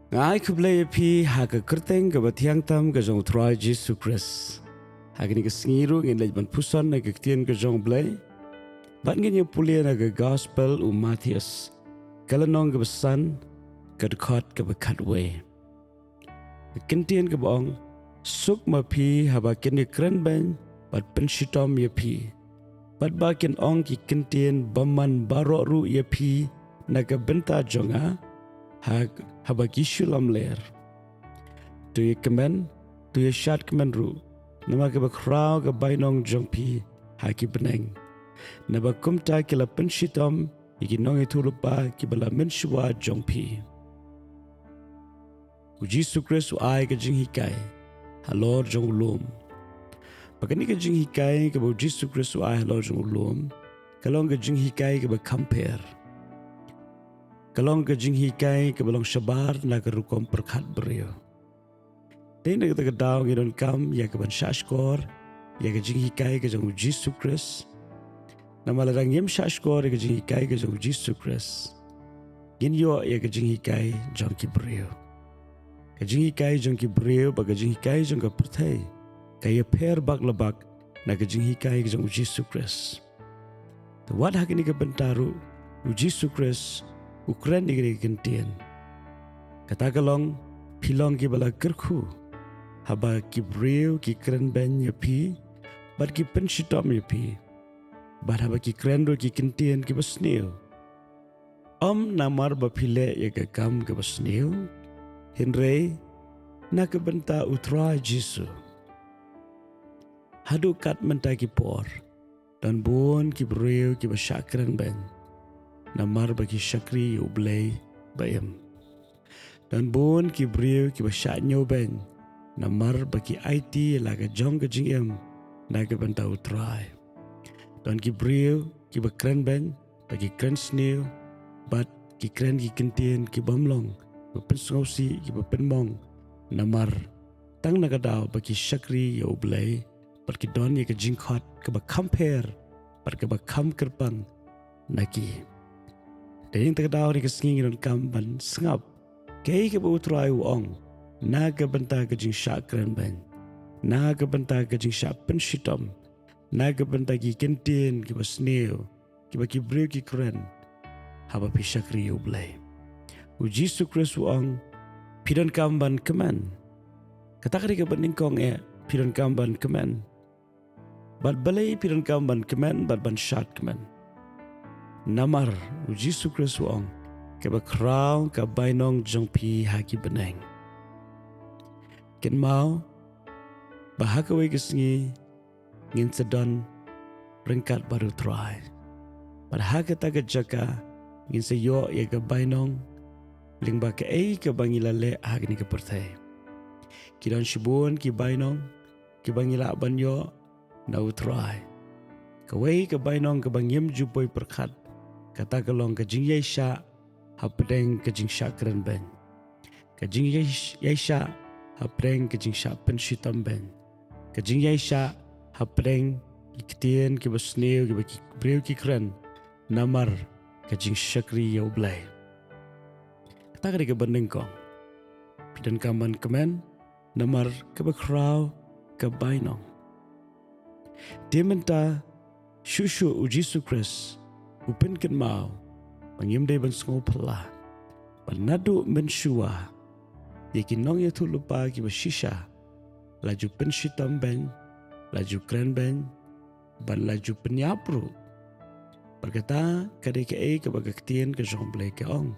Ngai ku blei pi haga kerteng ke batiang tam ke jong try Jesus Christ. Hagini ke sengiru ngin Jingpuson na ke Ktien U Blei. Bat ngin pulia na ke gospel Matthews. Kalanong ke besan ke dekat ke bekat we. Kentien ke bong suk ma pi haba kini krenbein bat pynshitom ye pi. Bat bakin ong ki kentien baman barok ru ye pi na ke benta jonga haba kishulam ler. Tu ye kemen, tu ye shat kemen ru. Nama ke bakrau ke bainong jong pi haki beneng. Nama kumta ke la pynshitom iki nong itu lupa ki bala menshua jong pi. Jesus Christ ai ke jing hikai. Halor jong ulum. Pakani ke jing hikai ke Jesus Christ ai halor jong ulum. Kalong ke jing hikai ke compare. Kalong ke jing hikai ke balong shabar na ke rukom perkat beriyo. Dene kita kedau ngidon kam ya ke ban shashkor ya ke jing hikai ke jong Jesus Christ. Nama larang yem shashkor ya ke jing hikai ke jong Jesus Christ. Yin yo ya ke jing hikai jong ki beriyo. Ke jing hikai jong ki beriyo ba ke jing hikai jong ke pertai. Kaya per bak lebak na ke jing hikai ke jong Jesus Christ. Wat hak ini ke bentaru Jesus Christ Ukran ni kentien. Kata kalong pilong ki bala kerku. Haba ki breu ki krenbein ya pi. Bat ki pynshitom ya pi. Bat haba ki krendo ki kentien ki basneo. Namar ba pile ya ke kam ke basneo. Hinrei na ke benta utra Jesu. Hadu kat menta ki por. Dan buon ki breu ki basyak krenbein. Namar bagi Ktien U Blei bayam. Dan bon ki beriu ki basyak nyoben. Namar bagi IT laga jong ke jingem naga bentau try. Dan ki beriu ki krenbein bagi kren sneo bat ki kren ki kentien ki bamlong bepensngausi ki bepenmong. Namar tang naga dau bagi Ktien U Blei pergi don ye ke jingkot ke compare pergi kam kerpang naki. Dan yang terkadau di kesenging dan kamban sengap. Kaya ke beutrai uong. Naga benta ke jing syak krenbein. Naga benta ke jing syak pynshitom. Naga benta ki kentien ki basneo. Ki baki breu ki kren. Haba pi Ktien U Blei. Jesus Christ uong. Pidan kamban kemen. Kata ke beningkong pidan kamban kemen. Bat balai pidan kamban kemen bat ban syak kemen. Namar Jesus Christ wong ke bakrau ke bainong jong pi haki beneng. Ken mau bahakawe kesengi ngin sedon peringkat baru try. Padahal kita ke jaka ngin seyo ya ke bainong lingba ke ke bangila le hak ni ke pertai. Kidon shibun ki bainong ki bangila banyo na utry. Kawai ke bainong ke bangyem jupoi perkat. Kata kalong ke jing yaisha hapdeng ke jing syak krenbein. Ke jing yaisha hapdeng ke jing syak pynshitom ben. Ke jing yaisha hapdeng Ktien ke basneo ke baki breu ki kren. Namar ke jing Ktien U Blei. Kata ke beningkong. Pidan kamban kemen. Namar ke bakrau ke bainong. Dia minta shushu Jesus Christ. Upin ken mau pangim day ban sngo pala panadu menshua yakin nong ya lupa ki bashisha laju pynshitom ben laju krenbein ban laju penyapru berkata kade ke baga Ktien U Blei ke ong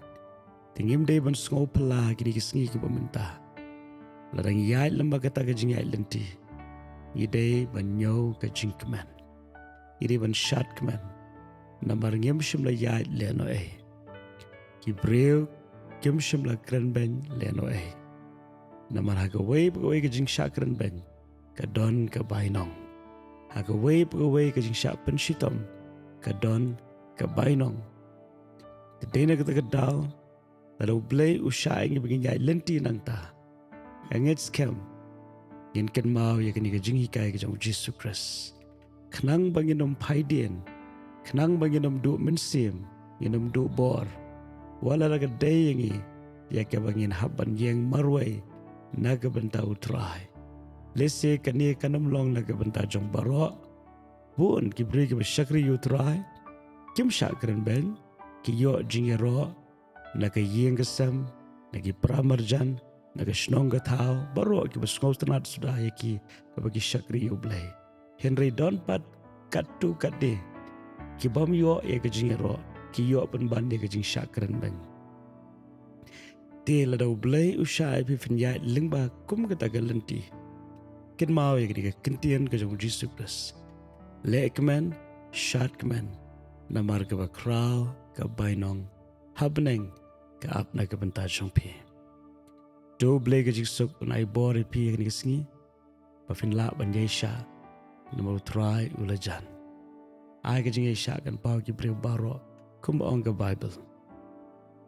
tingim day ban sngo pala kini kisngi ki bamenta larang yai lamba kata ke jing yai lenti ide ban nyo ke jing kemen ide ban shat kemen. Namar ngem shimla yai leno Ki breu kem shimla krenbein leno Namar hagawai pagawai ke jing syak krenbein. Ka don ka bainong. Hagawai pagawai ke jing syak pynshitom. Ka don ka bainong. Tadena kita kedau. Lalu blei usai ngi begin yai lenti nang ta. Anget skem. Yen ken mau ya kini ke jing hikai ke jong Jesus Christ. Kenang banginom paidien. Kenang bagi nom du mensim, nom du bor. Wala raga day yangi, ya ke bangin haban yang marway naga benta utrai. Lese kani kanam long naga benta jong baro bun ki beri ki syakri utrai kim syakren ben ki yo jingero naga yeng kesam nagi pramarjan naga shnong gathau baro ki besngau tenat sudah ya ki bagi syakri U Blei. Henry don pat katu kade ki bam yo ya ke jingero ki yo penban ya ke jing syakren ben. Te la U Blei usai pi finya lingba kum kata galenti. Ken mau ya ke Ktien ke jong Jesus. Lekmen shatmen namar ke bakrau ke bainong habneng ke apna ke benta jongpi. U Blei ke jisuk unai bore pi ke singi pa fin la ban sha namar try ulajan. Ai ke jing sha kan pau ki breu baro kum ong ke Bible.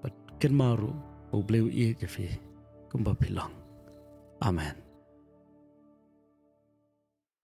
But ken maru U Blei ke fi kum ba pilong. Amen.